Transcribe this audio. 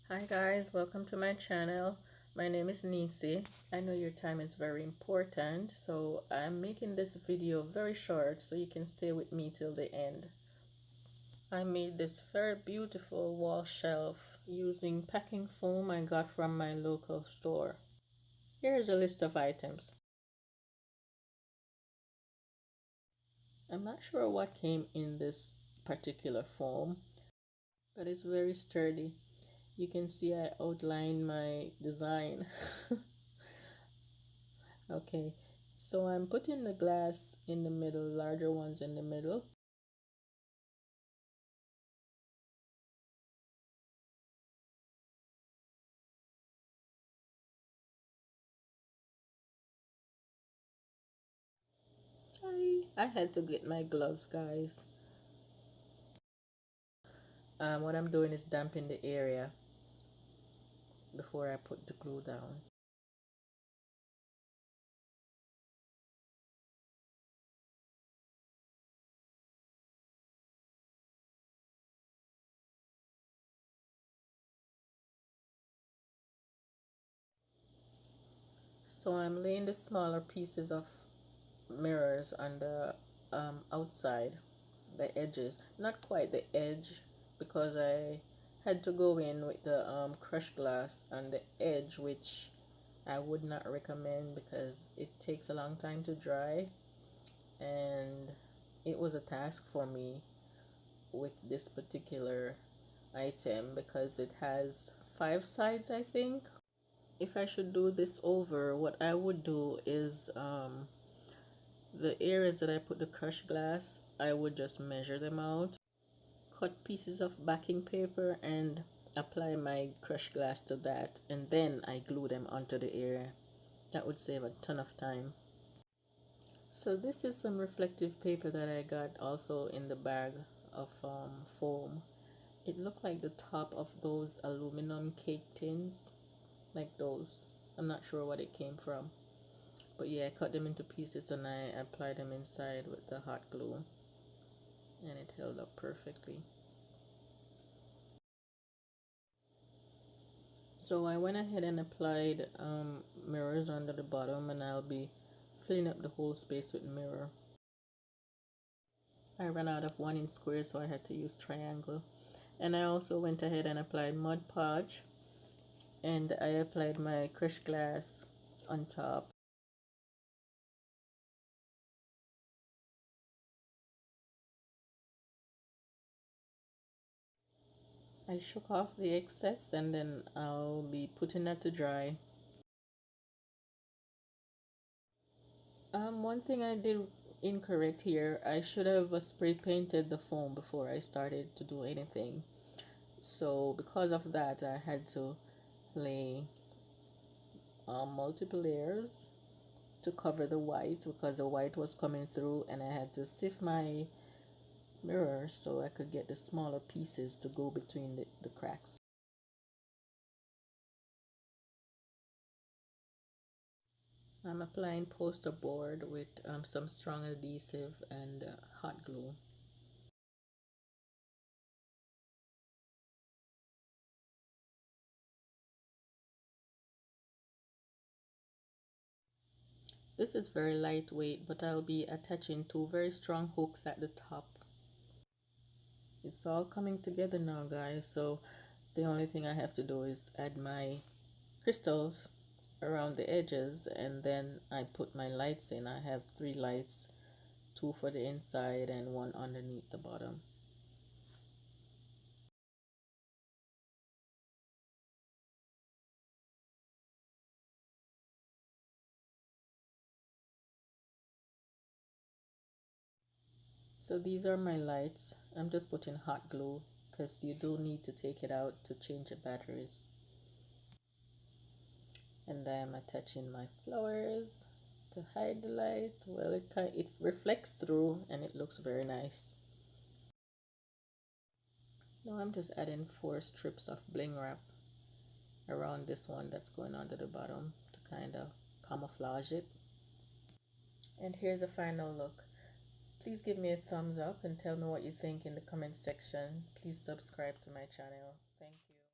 Hi guys, welcome to my channel. My name is Nisi. I know your time is very important, so I'm making this video very short so you can stay with me till the end. I made this very beautiful wall shelf using packing foam I got from my local store. Here's a list of items. I'm not sure what came in this particular foam, but it's very sturdy. You can see I outlined my design. Okay, so I'm putting the glass in the middle, larger ones in the middle. I had to get my gloves, guys. What I'm doing is damping the area before I put the glue down. So I'm laying the smaller pieces of mirrors on the outside, the edges, not quite the edge, because I had to go in with the crushed glass on the edge, which I would not recommend because it takes a long time to dry, and it was a task for me with this particular item because it has 5 sides, I think. If I should do this over, what I would do is the areas that I put the crushed glass, I would just measure them out, cut pieces of backing paper and apply my crushed glass to that, and then I glue them onto the area. That would save a ton of time. So this is some reflective paper that I got also in the bag of foam. It looked like the top of those aluminum cake tins, like those. I'm not sure what it came from. But yeah, I cut them into pieces and I applied them inside with the hot glue. And it held up perfectly. So I went ahead and applied mirrors under the bottom, and I'll be filling up the whole space with mirror. I ran out of 1 inch squares, so I had to use triangle. And I also went ahead and applied Mod Podge, and I applied my crushed glass on top. I shook off the excess and then I'll be putting that to dry. One thing I did incorrect here, I should have spray painted the foam before I started to do anything. So because of that, I had to lay multiple layers to cover the white because the white was coming through, and I had to sift my mirror so I could get the smaller pieces to go between the cracks. I'm applying poster board with some strong adhesive and hot glue. This is very lightweight, but I'll be attaching 2 very strong hooks at the top. It's all coming together now, guys, so the only thing I have to do is add my crystals around the edges, and then I put my lights in. I have 3 lights, 2 for the inside and 1 underneath the bottom. So these are my lights. I'm just putting hot glue because you do need to take it out to change the batteries. And I am attaching my flowers to hide the light. Well, it reflects through and it looks very nice. Now I'm just adding 4 strips of bling wrap around this one that's going under the bottom to kind of camouflage it. And here's a final look. Please give me a thumbs up and tell me what you think in the comment section. Please subscribe to my channel. Thank you.